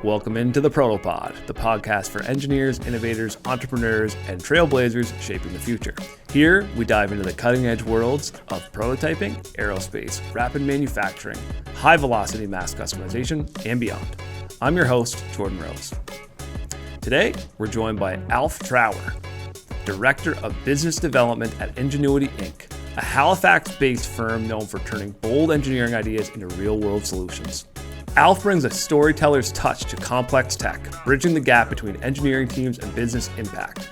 Welcome into the ProtoPod, the podcast for engineers, innovators, entrepreneurs, and trailblazers shaping the future. Here, we dive into the cutting-edge worlds of prototyping, aerospace, rapid manufacturing, high-velocity mass customization, and beyond. I'm your host, Jordan Rose. Today, we're joined by Alastair Trower, Director of Business Development at Enginuity Inc., a Halifax-based firm known for turning bold engineering ideas into real-world solutions. Alf brings a storyteller's touch to complex tech, bridging the gap between engineering teams and business impact.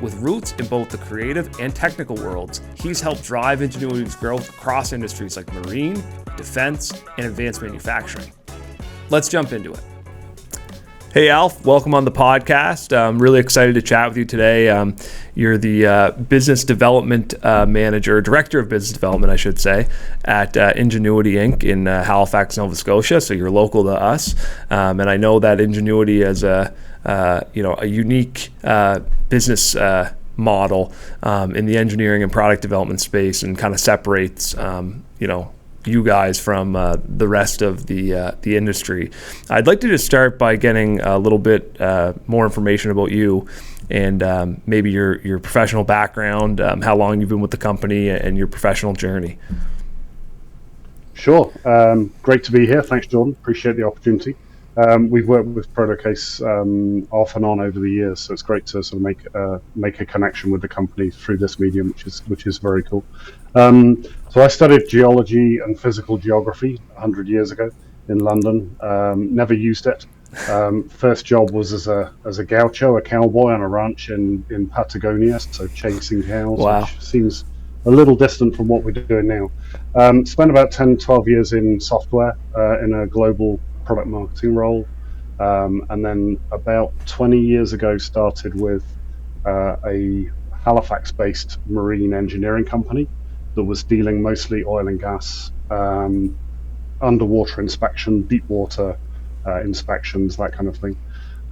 With roots in both the creative and technical worlds, he's helped drive Enginuity's growth across industries like marine, defense, and advanced manufacturing. Let's jump into it. Hey Alf, welcome on the podcast. I'm really excited to chat with you today. You're the business development director of business development, I should say, at Enginuity Inc. in Halifax, Nova Scotia. So you're local to us, and I know that Enginuity is a unique business model in the engineering and product development space, and kind of separates you guys from the rest of the industry. I'd like to just start by getting a little bit more information about you and maybe your professional background, how long you've been with the company, and your professional journey. Sure. Great to be here. Thanks, Jordan. Appreciate the opportunity. We've worked with ProtoCase off and on over the years, so it's great to sort of make a connection with the company through this medium, which is very cool. So I studied geology and physical geography 100 years ago in London. Never used it. First job was as a gaucho, a cowboy on a ranch in Patagonia, so chasing cows. Wow. Which seems a little distant from what we're doing now. Spent about 10, 12 years in software in a global product marketing role, and then about 20 years ago started with a Halifax-based marine engineering company that was dealing mostly oil and gas, underwater inspection, deep water inspections, that kind of thing.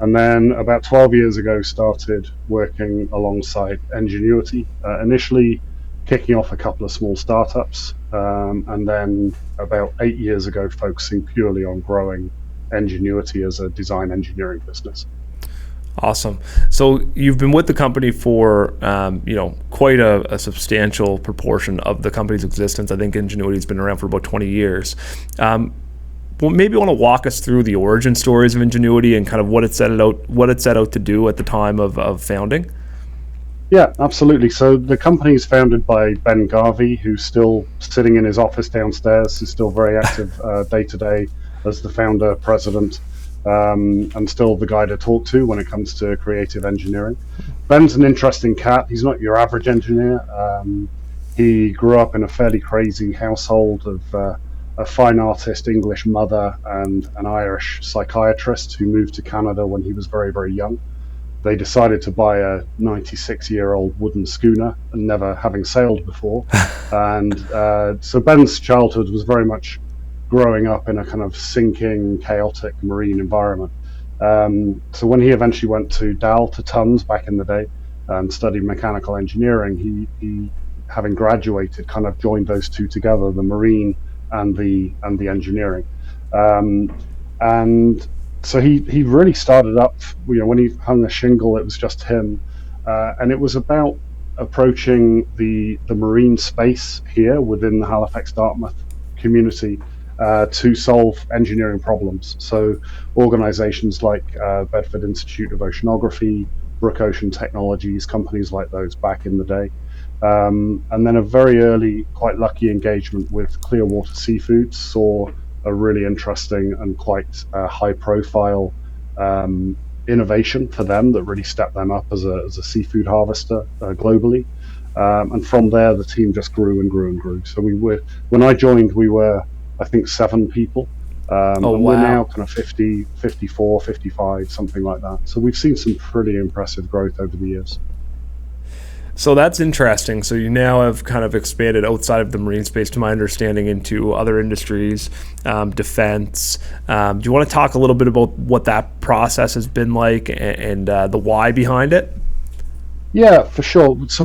And then about 12 years ago started working alongside Enginuity, initially kicking off a couple of small startups, and then about 8 years ago focusing purely on growing Enginuity as a design engineering business. Awesome. So you've been with the company for quite a substantial proportion of the company's existence. I think Enginuity's been around for about 20 years. Well, maybe you want to walk us through the origin stories of Enginuity and kind of what it set out to do at the time of founding. Yeah, absolutely. So the company is founded by Ben Garvey, who's still sitting in his office downstairs. He's still very active day to day as the founder, president, and still the guy to talk to when it comes to creative engineering. Ben's an interesting cat. He's not your average engineer. He grew up in a fairly crazy household of a fine artist, English mother, and an Irish psychiatrist who moved to Canada when he was very, very young. They decided to buy a 96-year-old wooden schooner, and never having sailed before. And so Ben's childhood was very much growing up in a kind of sinking, chaotic marine environment. So when he eventually went to Tons back in the day and studied mechanical engineering, he having graduated, kind of joined those two together, the marine and the engineering. And so he really started up, when he hung a shingle, it was just him. And it was about approaching the marine space here within the Halifax Dartmouth community to solve engineering problems. So organizations like Bedford Institute of Oceanography, Brook Ocean Technologies, companies like those back in the day. And then a very early, quite lucky engagement with Clearwater Seafoods saw a really interesting and quite high-profile innovation for them that really stepped them up as a seafood harvester globally. And from there, the team just grew and grew and grew. So when I joined, we were, I think, 7 people. And wow. We're now kind of 50, 54, 55, something like that. So we've seen some pretty impressive growth over the years. So that's interesting. So you now have kind of expanded outside of the marine space, to my understanding, into other industries, defense. Do you want to talk a little bit about what that process has been like and the why behind it? Yeah, for sure. So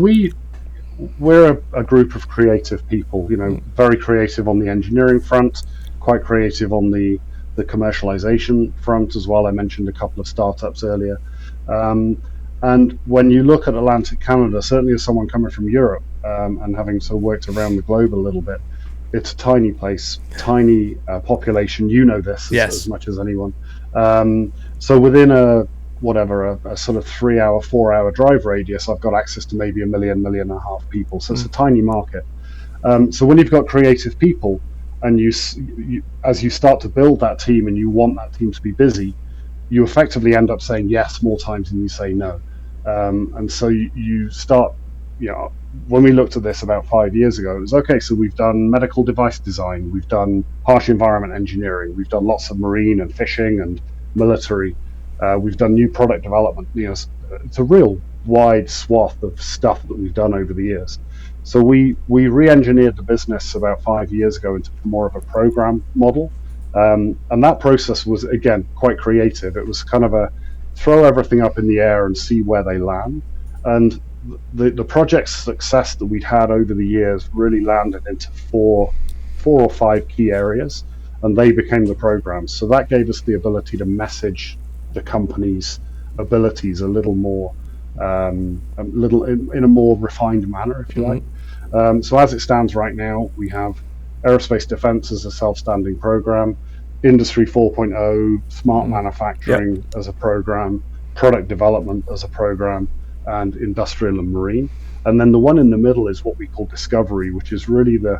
we're a group of creative people, very creative on the engineering front, quite creative on the commercialization front as well. I mentioned a couple of startups earlier. And when you look at Atlantic Canada, certainly as someone coming from Europe and having sort of worked around the globe a little bit, it's a tiny place, tiny population. You know this as much as anyone. So within a sort of 3 hour, 4 hour drive radius, I've got access to maybe 1 million, 1.5 million people. So it's a tiny market. So when you've got creative people, and you as you start to build that team and you want that team to be busy, you effectively end up saying yes more times than you say no. And so you start, when we looked at this about 5 years ago, it was okay, so we've done medical device design, we've done harsh environment engineering, we've done lots of marine and fishing and military, we've done new product development. It's a real wide swath of stuff that we've done over the years. So we re-engineered the business about 5 years ago into more of a program model. And that process was, again, quite creative. It was kind of a throw everything up in the air and see where they land. And the project's success that we'd had over the years really landed into four or five key areas, and they became the programs. So that gave us the ability to message the company's abilities a little more, in a more refined manner, if you like. So as it stands right now, we have aerospace defense as a self-standing program, Industry 4.0, smart manufacturing as a program, product development as a program, and industrial and marine. And then the one in the middle is what we call discovery, which is really the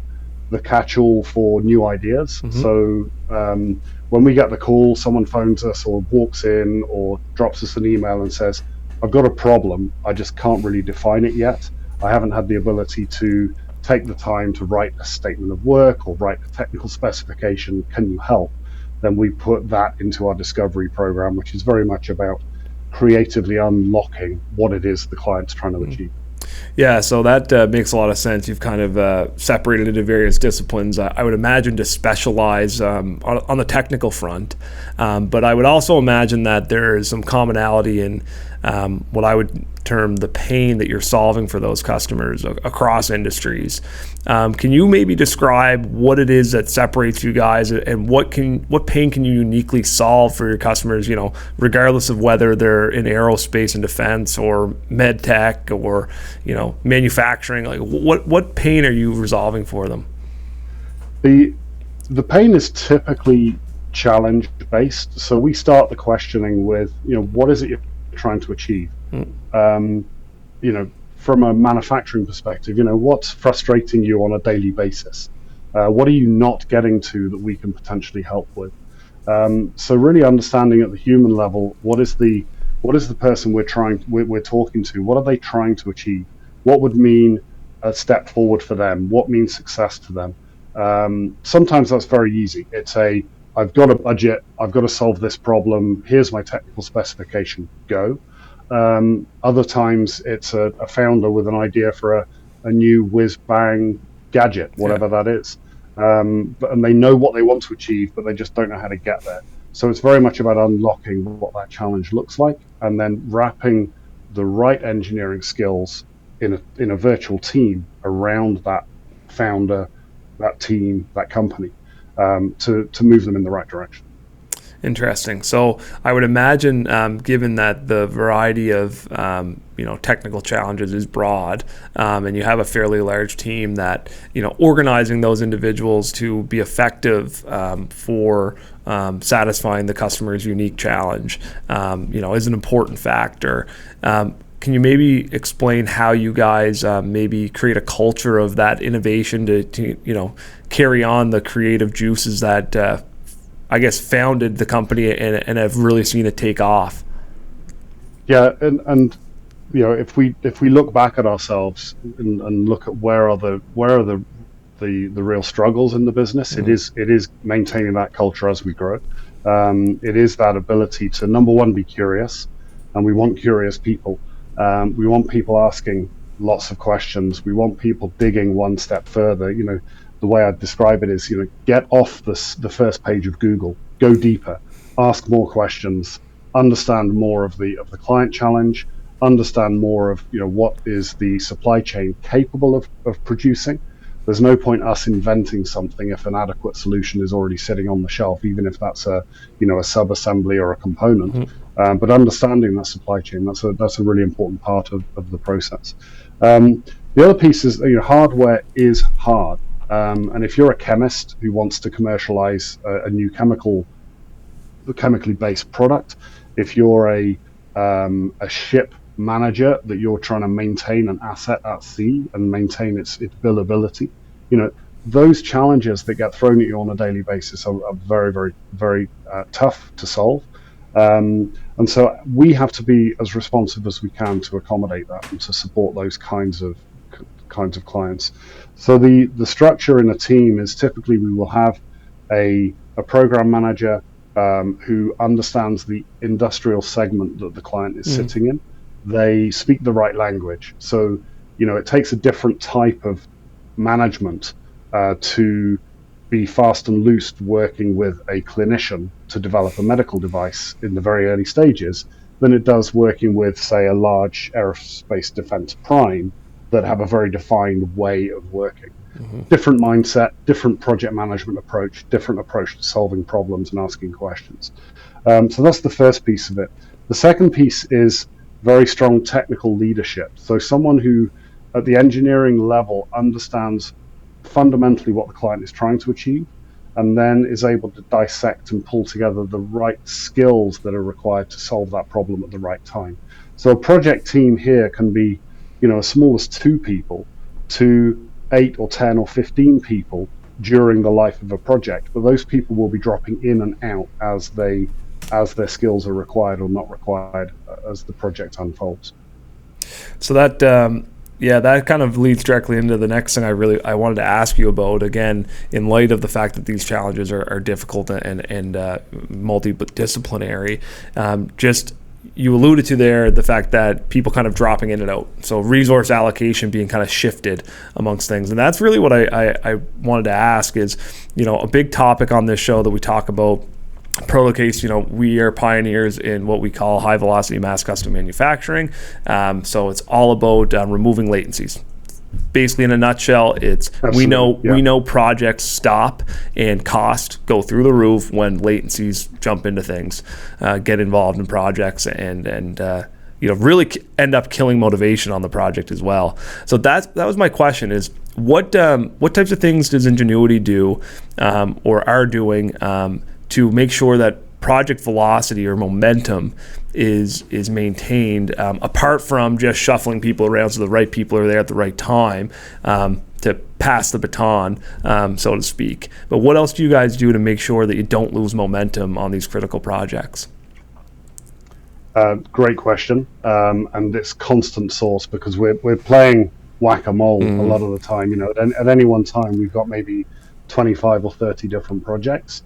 catch-all for new ideas. So when we get the call, someone phones us or walks in or drops us an email and says, I've got a problem, I just can't really define it yet. I haven't had the ability to take the time to write a statement of work or write a technical specification. Can you help? Then we put that into our discovery program, which is very much about creatively unlocking what it is the client's trying to achieve. Yeah, so that makes a lot of sense. You've kind of separated into various disciplines. I would imagine to specialize on the technical front, but I would also imagine that there is some commonality in what I would term the pain that you're solving for those customers across industries. Can you maybe describe what it is that separates you guys, and what pain can you uniquely solve for your customers, regardless of whether they're in aerospace and defense or med tech or, manufacturing? Like what pain are you resolving for them? The pain is typically challenge based. So we start the questioning with, what is it you're trying to achieve? From a manufacturing perspective, what's frustrating you on a daily basis? What are you not getting to that we can potentially help with? So really understanding at the human level, what is the person we're talking to? What are they trying to achieve? What would mean a step forward for them? What means success to them? Sometimes that's very easy. It's I've got a budget, I've got to solve this problem, here's my technical specification, go. Other times it's a founder with an idea for a new whiz-bang gadget, whatever that is. And they know what they want to achieve, but they just don't know how to get there. So it's very much about unlocking what that challenge looks like, and then wrapping the right engineering skills in a virtual team around that founder, that team, that company, to move them in the right direction. Interesting. So I would imagine, given that the variety of technical challenges is broad, and you have a fairly large team, that organizing those individuals to be effective for satisfying the customer's unique challenge, is an important factor. Can you maybe explain how you guys maybe create a culture of that innovation to carry on the creative juices that founded the company and have really seen it take off? Yeah, and if we look back at ourselves and look at where are the real struggles in the business, it is maintaining that culture as we grow. It is that ability to, number one, be curious, and we want curious people. We want people asking lots of questions. We want people digging one step further. The way I'd describe it is, get off the first page of Google, go deeper, ask more questions, understand more of the client challenge, understand more of what is the supply chain capable of producing. there's no point us inventing something if an adequate solution is already sitting on the shelf, even if that's a sub-assembly or a component. But understanding that supply chain, that's a really important part of the process. The other piece is, hardware is hard. And if you're a chemist who wants to commercialize a new chemically based product, if you're a ship manager that you're trying to maintain an asset at sea and maintain its billability, those challenges that get thrown at you on a daily basis are very, very, very tough to solve. And so we have to be as responsive as we can to accommodate that and to support those kinds of clients. So the structure in a team is typically we will have a program manager who understands the industrial segment that the client is sitting in. They speak the right language. So, it takes a different type of management to be fast and loose working with a clinician to develop a medical device in the very early stages than it does working with, say, a large aerospace defense prime that have a very defined way of working. Different mindset, different project management approach, different approach to solving problems and asking questions. So that's the first piece of it. The second piece is very strong technical leadership. So someone who at the engineering level understands fundamentally what the client is trying to achieve, and then is able to dissect and pull together the right skills that are required to solve that problem at the right time. So a project team here can be, as small as 2 people to 8 or 10 or 15 people during the life of a project, but those people will be dropping in and out as their skills are required or not required as the project unfolds. So that kind of leads directly into the next thing I wanted to ask you about, again, in light of the fact that these challenges are difficult and multidisciplinary. You alluded to there the fact that people kind of dropping in and out, so resource allocation being kind of shifted amongst things, and that's really what I wanted to ask is, a big topic on this show that we talk about. ProtoCase, we are pioneers in what we call high velocity mass custom manufacturing. So it's all about removing latencies. Basically, in a nutshell, it's we know projects stop and cost go through the roof when latencies jump into things, get involved in projects, and really end up killing motivation on the project as well. So that was my question: is what types of things does Enginuity do or are doing to make sure that project velocity or momentum is maintained, apart from just shuffling people around so the right people are there at the right time to pass the baton, so to speak. But what else do you guys do to make sure that you don't lose momentum on these critical projects? Great question, and it's constant source because we're playing whack-a-mole a lot of the time. At any one time we've got maybe 25 or 30 different projects.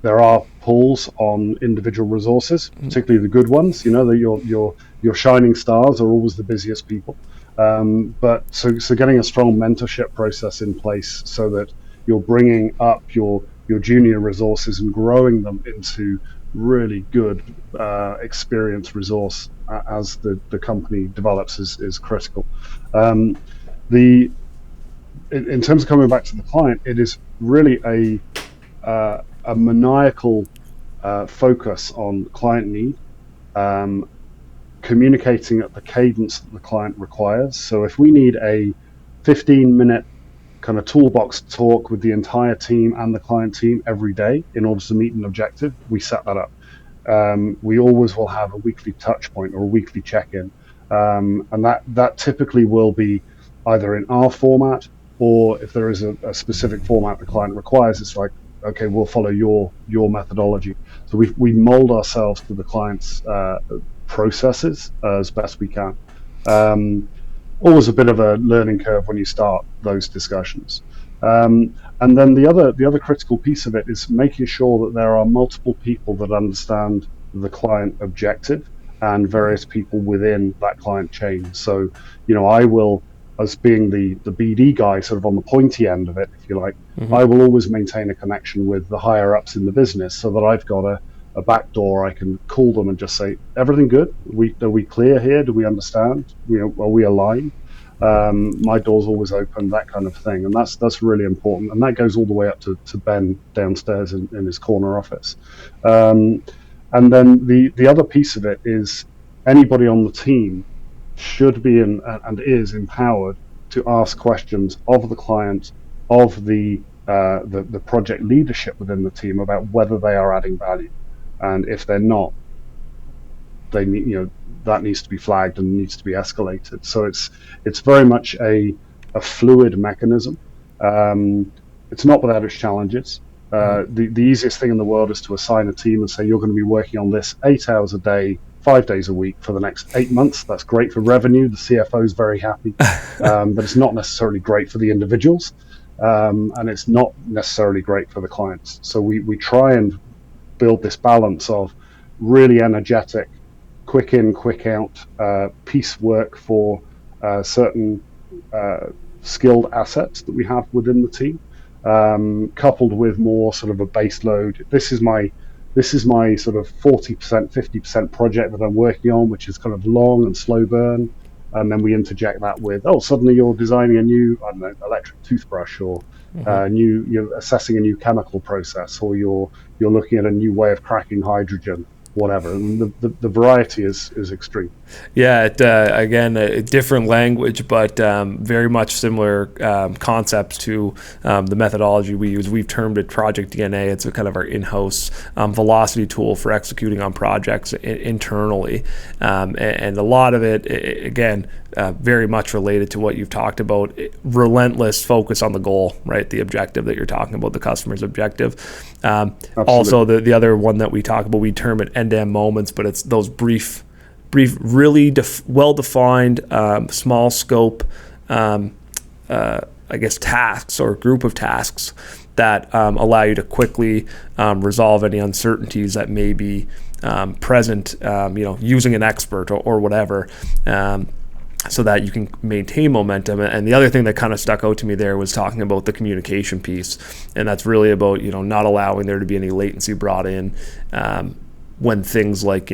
There are pulls on individual resources, particularly the good ones. Your shining stars are always the busiest people. But so getting a strong mentorship process in place so that you're bringing up your junior resources and growing them into really good experienced resource as the company develops is critical. In terms of coming back to the client, it is really a maniacal focus on client need, communicating at the cadence that the client requires. So if we need a 15-minute kind of toolbox talk with the entire team and the client team every day in order to meet an objective, we set that up. We always will have a weekly touch point or a weekly check-in, and that typically will be either in our format, or if there is a specific format the client requires, it's like, okay, we'll follow your methodology. So we mold ourselves to the client's processes as best we can. Always a bit of a learning curve when you start those discussions. And then the other critical piece of it is making sure that there are multiple people that understand the client objective and various people within that client chain. So, I will, as being the BD guy, sort of on the pointy end of it, if you like, I will always maintain a connection with the higher ups in the business so that I've got a back door. I can call them and just say, everything good? Are we clear here? Do we understand? Are we aligned? My door's always open, that kind of thing. And that's really important. And that goes all the way up to Ben downstairs in his corner office. And then the other piece of it is anybody on the team should be and is empowered to ask questions of the client, of the project leadership within the team about whether they are adding value. And if they're not, they need, that needs to be flagged and needs to be escalated. So it's very much a fluid mechanism. It's not without its challenges. The easiest thing in the world is to assign a team and say you're going to be working on this 8 hours a day, 5 days a week for the next 8 months. That's great for revenue. The CFO is very happy, but it's not necessarily great for the individuals, and it's not necessarily great for the clients. So we try and build this balance of really energetic, quick in, quick out piecework for certain skilled assets that we have within the team, coupled with more sort of a base load. This is my sort of 40%, 50% project that I'm working on, which is kind of long and slow burn. And then we interject that with, suddenly you're designing a new, I don't know, electric toothbrush, or you're assessing a new chemical process, or you're looking at a new way of cracking hydrogen, whatever. And the variety is extreme. Yeah, again, a different language, but very much similar concepts to the methodology we use. We've termed it Project DNA. It's a kind of our in-house velocity tool for executing on projects internally. And a lot of it, again, very much related to what you've talked about, relentless focus on the goal, right? The objective that you're talking about, the customer's objective. Also, the other one that we talk about, we term it end-to-end moments, but it's those brief, really well-defined, small scope, tasks or group of tasks that allow you to quickly resolve any uncertainties that may be present, using an expert or whatever, so that you can maintain momentum. And the other thing that kind of stuck out to me there was talking about the communication piece, and that's really about not allowing there to be any latency brought in when things like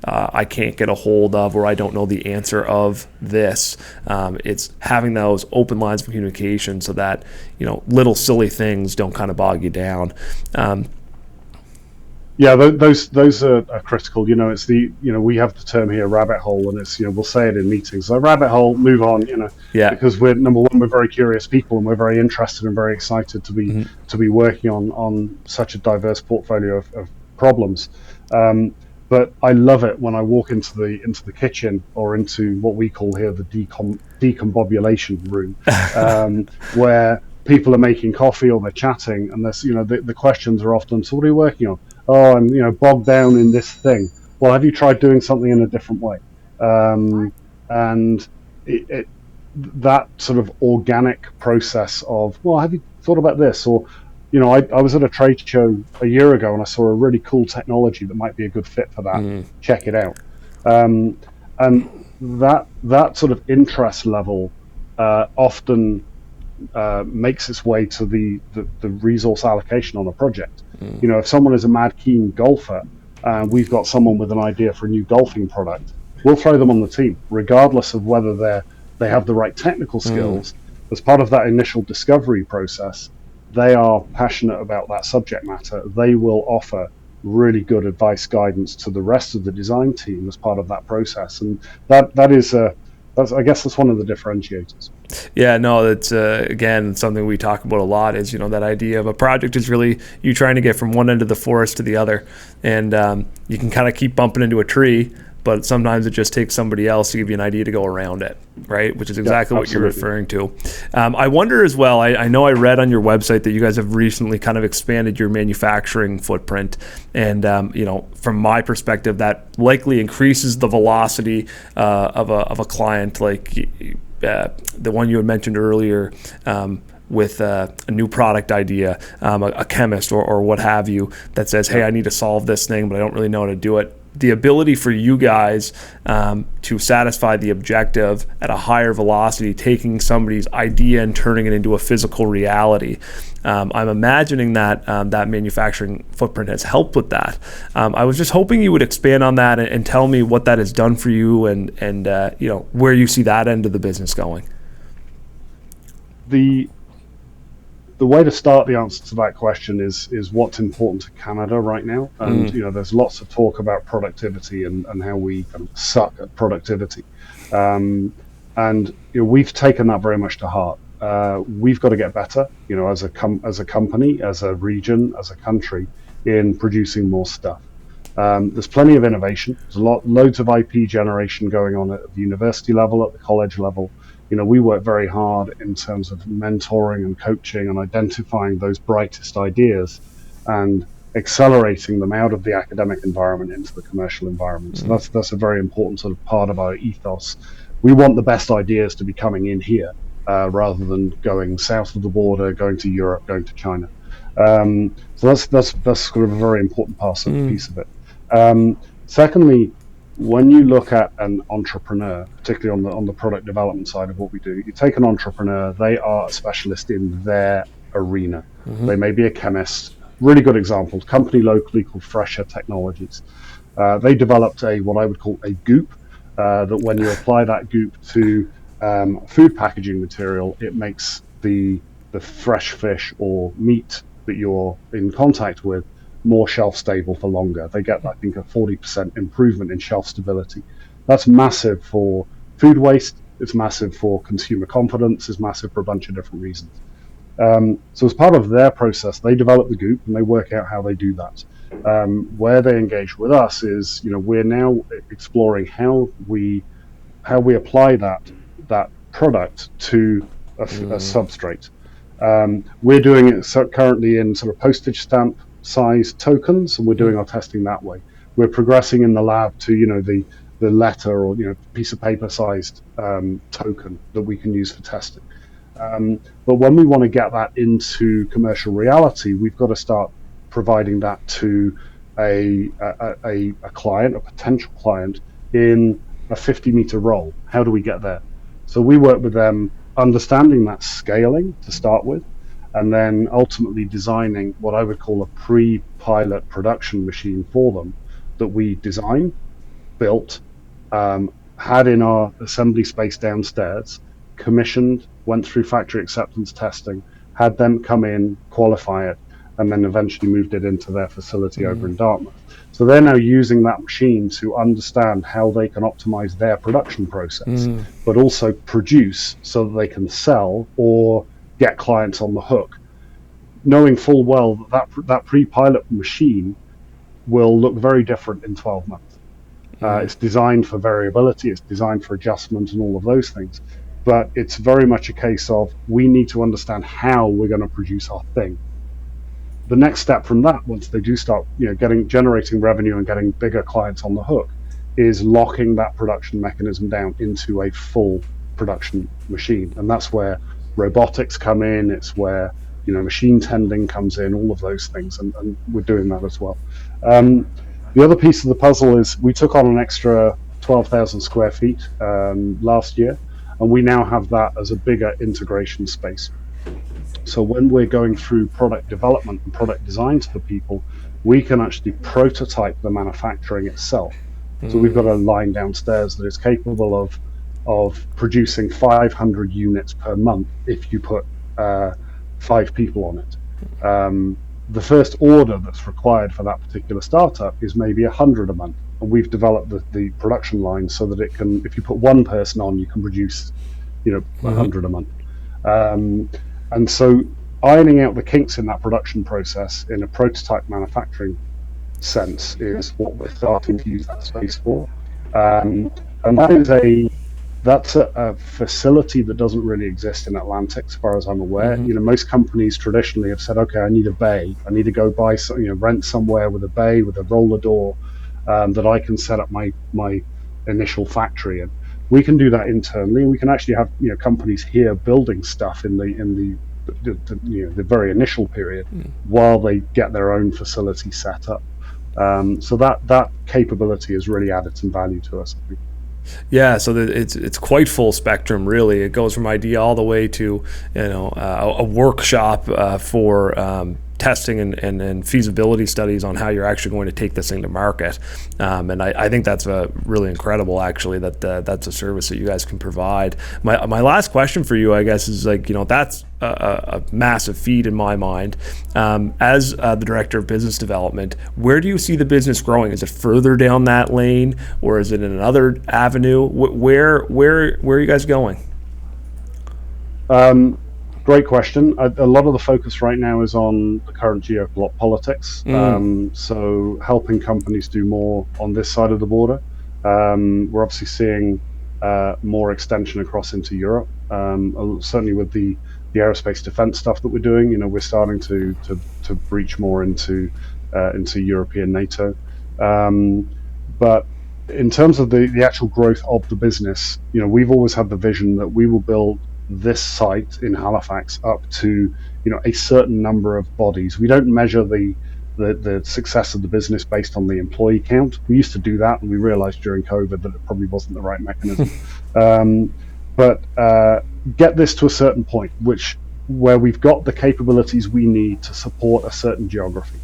I can't get a hold of, or I don't know the answer of this. It's having those open lines of communication so that little silly things don't kind of bog you down. Yeah, those are critical. It's we have the term here, rabbit hole, and it's we'll say it in meetings. So rabbit hole, move on. Yeah. Because we're number one, we're very curious people, and we're very interested and very excited to be working on such a diverse portfolio of problems. But I love it when I walk into the kitchen, or into what we call here the decombobulation room, where people are making coffee or they're chatting, and there's the questions are often, so what are you working on? Oh, I'm bogged down in this thing. Well, have you tried doing something in a different way? And that sort of organic process of, well, have you thought about this? Or I was at a trade show a year ago and I saw a really cool technology that might be a good fit for that. Check it out. And that sort of interest level often makes its way to the resource allocation on a project. If someone is a mad keen golfer and we've got someone with an idea for a new golfing product, we'll throw them on the team, regardless of whether they have the right technical skills. As part of that initial discovery process, they are passionate about that subject matter. They will offer really good advice, guidance to the rest of the design team as part of that process, and that is I guess that's one of the differentiators. Yeah, no, that's again something we talk about a lot. Is that idea of a project is really you trying to get from one end of the forest to the other, and you can kind of keep bumping into a tree, but sometimes it just takes somebody else to give you an idea to go around it, right? Which is exactly what you're referring to. I wonder as well, I know I read on your website that you guys have recently kind of expanded your manufacturing footprint. And, from my perspective, that likely increases the velocity of a client like the one you had mentioned earlier, with a new product idea, a chemist or what have you, that says, hey, I need to solve this thing, but I don't really know how to do it. The ability for you guys to satisfy the objective at a higher velocity, taking somebody's idea and turning it into a physical reality. I'm imagining that that manufacturing footprint has helped with that. I was just hoping you would expand on that and tell me what that has done for you and where you see that end of the business going. the the way to start the answer to that question is what's important to Canada right now. And there's lots of talk about productivity and how we kind of suck at productivity. And we've taken that very much to heart. We've got to get better, as a company, as a region, as a country, in producing more stuff. There's plenty of innovation. There's loads of IP generation going on at the university level, at the college level. We work very hard in terms of mentoring and coaching and identifying those brightest ideas and accelerating them out of the academic environment into the commercial environment. So that's a very important sort of part of our ethos. We want the best ideas to be coming in here rather than going south of the border, going to Europe, going to China. So that's sort of a very important piece of it. Secondly, when you look at an entrepreneur, particularly on the product development side of what we do, you take an entrepreneur, they are a specialist in their arena. They may be a chemist. Really good example, company locally called Fresher Technologies. They developed what I would call a goop, that when you apply that goop to food packaging material, it makes the fresh fish or meat that you're in contact with more shelf stable for longer. They get, I think, a 40% improvement in shelf stability. That's massive for food waste. It's massive for consumer confidence. It's massive for a bunch of different reasons. So as part of their process, they develop the goop and they work out how they do that. Where they engage with us is, we're now exploring how we apply that product to a substrate. We're doing it currently in sort of postage stamp size tokens, and we're doing our testing that way. We're progressing in the lab to the letter or piece of paper sized token that we can use for testing. But when we want to get that into commercial reality, we've got to start providing that to a client, a potential client, in a 50-meter roll. How do we get there? So we work with them understanding that scaling to start with, and then ultimately designing what I would call a pre-pilot production machine for them that we designed, built, had in our assembly space downstairs, commissioned, went through factory acceptance testing, had them come in, qualify it, and then eventually moved it into their facility over in Dartmouth. So they're now using that machine to understand how they can optimize their production process, but also produce so that they can sell or get clients on the hook, knowing full well that pre-pilot machine will look very different in 12 months. It's designed for variability, it's designed for adjustment and all of those things, but it's very much a case of we need to understand how we're going to produce our thing. The next step from that, once they do start generating revenue and getting bigger clients on the hook, is locking that production mechanism down into a full production machine. And that's where robotics come in, it's where machine tending comes in, all of those things, and we're doing that as well. The other piece of the puzzle is we took on an extra 12,000 square feet last year, and we now have that as a bigger integration space. So when we're going through product development and product designs for people, we can actually prototype the manufacturing itself. So we've got a line downstairs that is capable of producing 500 units per month if you put 5 people on it. The first order that's required for that particular startup is maybe 100 a month. And we've developed the production line so that it can, if you put one person on, you can produce 100 a month. And so ironing out the kinks in that production process in a prototype manufacturing sense is what we're starting to use that space for. And that's a facility that doesn't really exist in Atlantic, as far as I'm aware. Most companies traditionally have said, okay, I need a bay. I need to go buy rent somewhere with a bay, with a roller door, that I can set up my initial factory in. We can do that internally. We can actually have companies here building stuff in the very initial period while they get their own facility set up. So that capability has really added some value to us, I think. Yeah, so it's quite full spectrum, really. It goes from idea all the way to a workshop for testing and feasibility studies on how you're actually going to take this thing to market. And I think that's really incredible, actually, that that's a service that you guys can provide. My last question for you, I guess, is like, that's a massive feat in my mind. As the director of business development, where do you see the business growing? Is it further down that lane, or is it in another avenue? Where are you guys going? Great question. A lot of the focus right now is on the current geopolitics. So helping companies do more on this side of the border. We're obviously seeing more extension across into Europe. Certainly with the aerospace defense stuff that we're doing, we're starting to breach more into European NATO. But in terms of the actual growth of the business, we've always had the vision that we will build this site in Halifax up to a certain number of bodies. We don't measure the success of the business based on the employee count. We used to do that, and we realized during COVID that it probably wasn't the right mechanism. But get this to a certain point where we've got the capabilities we need to support a certain geography,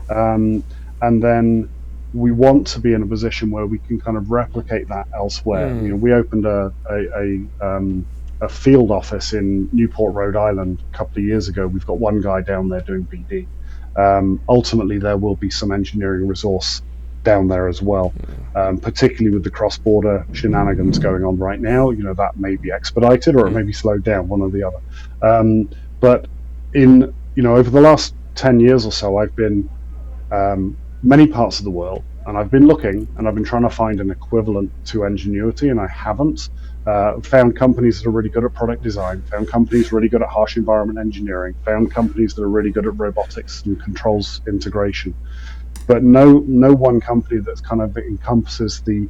and then we want to be in a position where we can kind of replicate that elsewhere. We opened a field office in Newport, Rhode Island a couple of years ago. We've got one guy down there doing BD. Ultimately, there will be some engineering resource down there as well, particularly with the cross-border shenanigans going on right now. That may be expedited or it may be slowed down, one or the other. But in over the last 10 years or so, I've been many parts of the world, and I've been looking, and I've been trying to find an equivalent to Enginuity, and I haven't. Found companies that are really good at product design, found companies really good at harsh environment engineering, found companies that are really good at robotics and controls integration, but no one company that's kind of encompasses the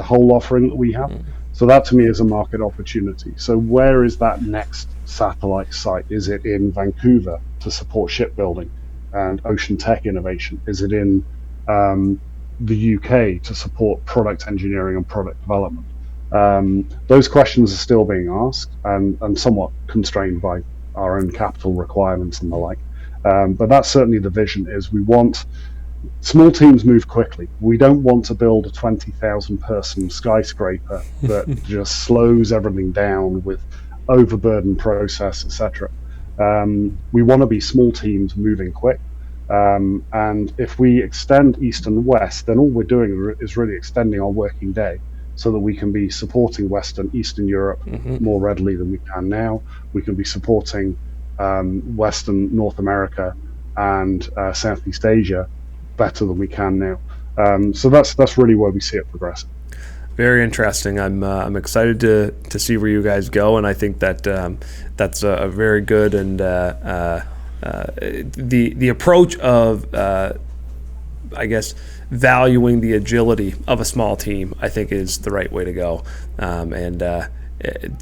whole offering that we have. So that to me is a market opportunity. So where is that next satellite site? Is it in Vancouver to support shipbuilding and ocean tech innovation? Is it in the UK to support product engineering and product development? Those questions are still being asked and somewhat constrained by our own capital requirements and the like. But that's certainly the vision. Is we want small teams move quickly. We don't want to build a 20,000 person skyscraper that just slows everything down with overburdened process, etc. We want to be small teams moving quick. And if we extend east and west, then all we're doing is really extending our working day, so that we can be supporting Western, Eastern Europe more readily than we can now. We can be supporting Western North America and Southeast Asia better than we can now. So that's really where we see it progressing. Very interesting. I'm excited to see where you guys go, and I think that that's a very good and the approach of I guess valuing the agility of a small team, I think, is the right way to go, and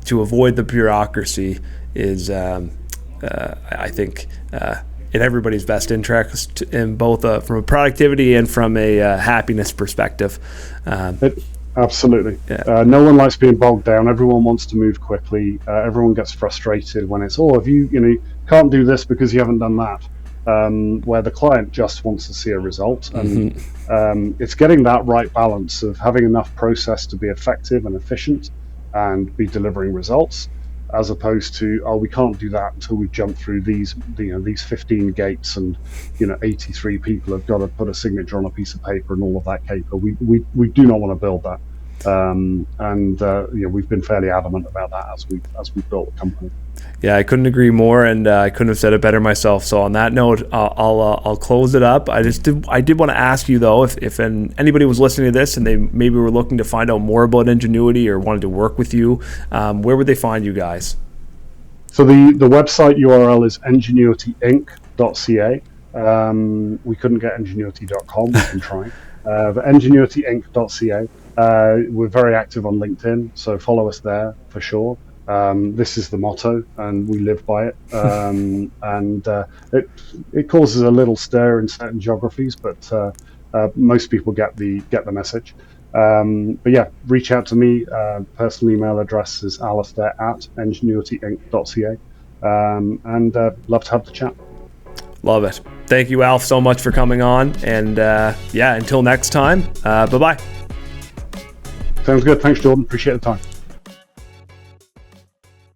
to avoid the bureaucracy is I think in everybody's best interest, in both from a productivity and from a happiness perspective. Absolutely. Yeah. No one likes being bogged down. Everyone wants to move quickly. Everyone gets frustrated when it's, if you can't do this because you haven't done that. Where the client just wants to see a result, and it's getting that right balance of having enough process to be effective and efficient and be delivering results, as opposed to we can't do that until we've jumped through these 15 gates and 83 people have got to put a signature on a piece of paper and all of that caper. We do not want to build that, and we've been fairly adamant about that as we've built the company. Yeah, I couldn't agree more, and I couldn't have said it better myself. So on that note, I'll close it up. I did want to ask you though, if anybody was listening to this and they maybe were looking to find out more about Enginuity or wanted to work with you, where would they find you guys? So the website URL is enginuityinc.ca. We couldn't get enginuity.com. We can try. But enginuityinc.ca. We're very active on LinkedIn, so follow us there for sure. This is the motto, and we live by it. It causes a little stir in certain geographies, but most people get the message. But yeah, reach out to me. Personal email address is alastair@enginuityinc.ca, and love to have the chat. Love it. Thank you, Alf, so much for coming on. And until next time, bye-bye. Sounds good. Thanks, Jordan. Appreciate the time.